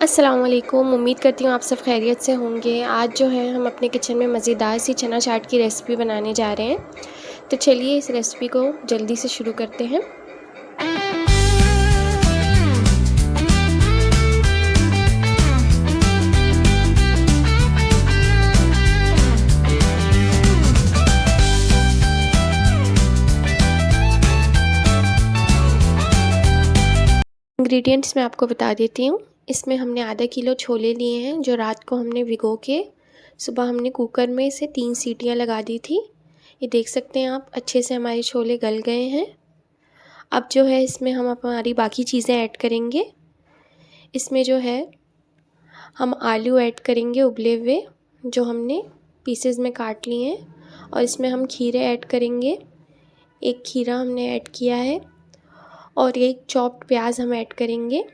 अस्सलाम वालेकुम। उम्मीद करती हूँ आप सब खैरियत से होंगे। आज जो है हम अपने किचन में मज़ेदार सी चना चाट की रेसिपी बनाने जा रहे हैं। तो चलिए इस रेसिपी को जल्दी से शुरू करते हैं। इंग्रेडिएंट्स मैं आपको बता देती हूँ। इसमें हमने आधा किलो छोले लिए हैं जो रात को हमने भिगो के सुबह हमने कुकर में इसे 3 सीटियाँ लगा दी थी। ये देख सकते हैं आप, अच्छे से हमारे छोले गल गए हैं। अब जो है इसमें हम हमारी बाकी चीज़ें ऐड करेंगे। इसमें जो है हम आलू ऐड करेंगे उबले हुए, जो हमने पीसेस में काट लिए हैं। और इसमें हम खीरे ऐड करेंगे। एक खीरा हमने ऐड किया है और एक चॉप्ड प्याज हम ऐड करेंगे।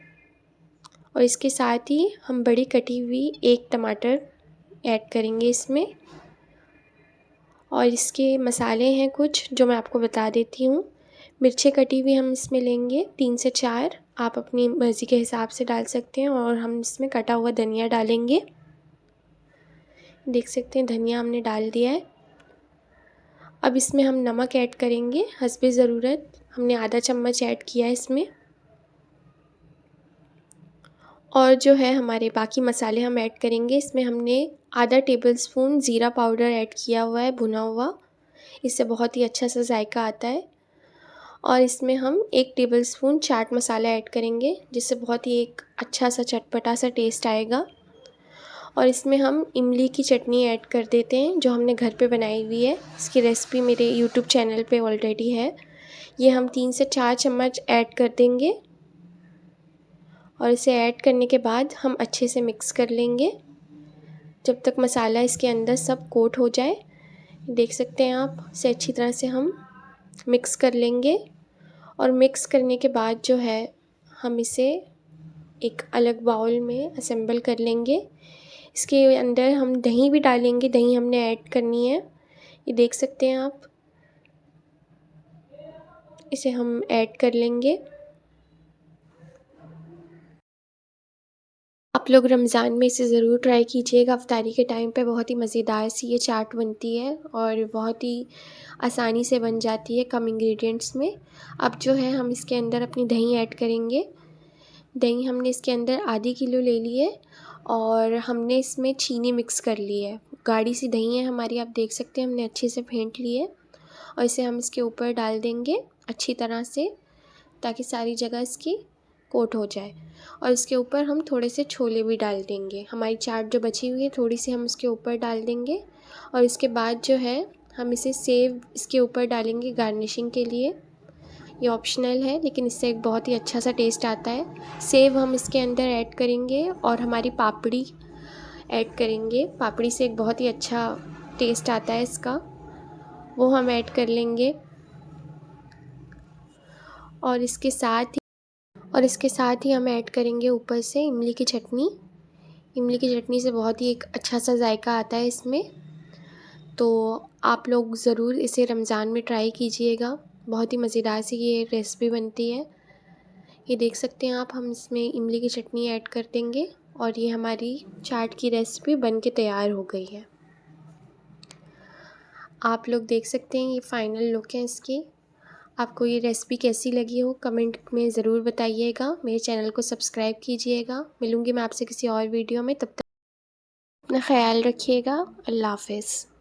और इसके साथ ही हम बड़ी कटी हुई एक टमाटर ऐड करेंगे इसमें। और इसके मसाले हैं कुछ जो मैं आपको बता देती हूँ। मिर्चें कटी हुई हम इसमें लेंगे 3 से 4, आप अपनी मर्ज़ी के हिसाब से डाल सकते हैं। और हम इसमें कटा हुआ धनिया डालेंगे। देख सकते हैं धनिया हमने डाल दिया है। अब इसमें हम नमक ऐड करेंगे हस्बे ज़रूरत। हमने आधा चम्मच ऐड किया है इसमें। और जो है हमारे बाकी मसाले हम ऐड करेंगे। इसमें हमने आधा टेबलस्पून ज़ीरा पाउडर ऐड किया हुआ है भुना हुआ, इससे बहुत ही अच्छा सा जायका आता है। और इसमें हम 1 टेबलस्पून चाट मसाला ऐड करेंगे, जिससे बहुत ही एक अच्छा सा चटपटा सा टेस्ट आएगा। और इसमें हम इमली की चटनी ऐड कर देते हैं जो हमने घर पे बनाई हुई है। इसकी रेसिपी मेरे यूट्यूब चैनल पे ऑलरेडी है। ये हम 3 से 4 चम्मच ऐड कर देंगे। और इसे ऐड करने के बाद हम अच्छे से मिक्स कर लेंगे जब तक मसाला इसके अंदर सब कोट हो जाए। देख सकते हैं आप, इसे अच्छी तरह से हम मिक्स कर लेंगे। और मिक्स करने के बाद जो है हम इसे एक अलग बाउल में असेंबल कर लेंगे। इसके अंदर हम दही भी डालेंगे, दही हमने ऐड करनी है। ये देख सकते हैं आप, इसे हम ऐड कर लेंगे। आप लोग रमज़ान में इसे ज़रूर ट्राई कीजिएगा। इफ्तारी के टाइम पे बहुत ही मज़ेदार सी ये चाट बनती है और बहुत ही आसानी से बन जाती है कम इंग्रेडिएंट्स में। अब जो है हम इसके अंदर अपनी दही ऐड करेंगे। दही हमने इसके अंदर आधी किलो ले ली है और हमने इसमें चीनी मिक्स कर ली है। गाढ़ी सी दही है हमारी, आप देख सकते हैं हमने अच्छे से फेंट ली है। और इसे हम इसके ऊपर डाल देंगे अच्छी तरह से, ताकि सारी जगह इसकी कोट हो जाए। और इसके ऊपर हम थोड़े से छोले भी डाल देंगे। हमारी चाट जो बची हुई है थोड़ी सी हम इसके ऊपर डाल देंगे। और इसके बाद जो है हम इसे सेव इसके ऊपर डालेंगे गार्निशिंग के लिए। ये ऑप्शनल है लेकिन इससे एक बहुत ही अच्छा सा टेस्ट आता है। सेव हम इसके अंदर ऐड करेंगे और हमारी पापड़ी ऐड करेंगे। पापड़ी से एक बहुत ही अच्छा टेस्ट आता है इसका, वो हम ऐड कर लेंगे। और इसके साथ ही हम ऐड करेंगे ऊपर से इमली की चटनी। इमली की चटनी से बहुत ही एक अच्छा सा जायका आता है इसमें। तो आप लोग ज़रूर इसे रमज़ान में ट्राई कीजिएगा। बहुत ही मज़ेदार सी ये रेसिपी बनती है। ये देख सकते हैं आप, हम इसमें इमली की चटनी ऐड कर देंगे और ये हमारी चाट की रेसिपी बन के तैयार हो गई है। आप लोग देख सकते हैं ये फ़ाइनल लुक है इसकी। आपको ये रेसिपी कैसी लगी हो कमेंट में ज़रूर बताइएगा। मेरे चैनल को सब्सक्राइब कीजिएगा। मिलूँगी मैं आपसे किसी और वीडियो में, तब तक अपना ख्याल रखिएगा। अल्लाह हाफ़िज़।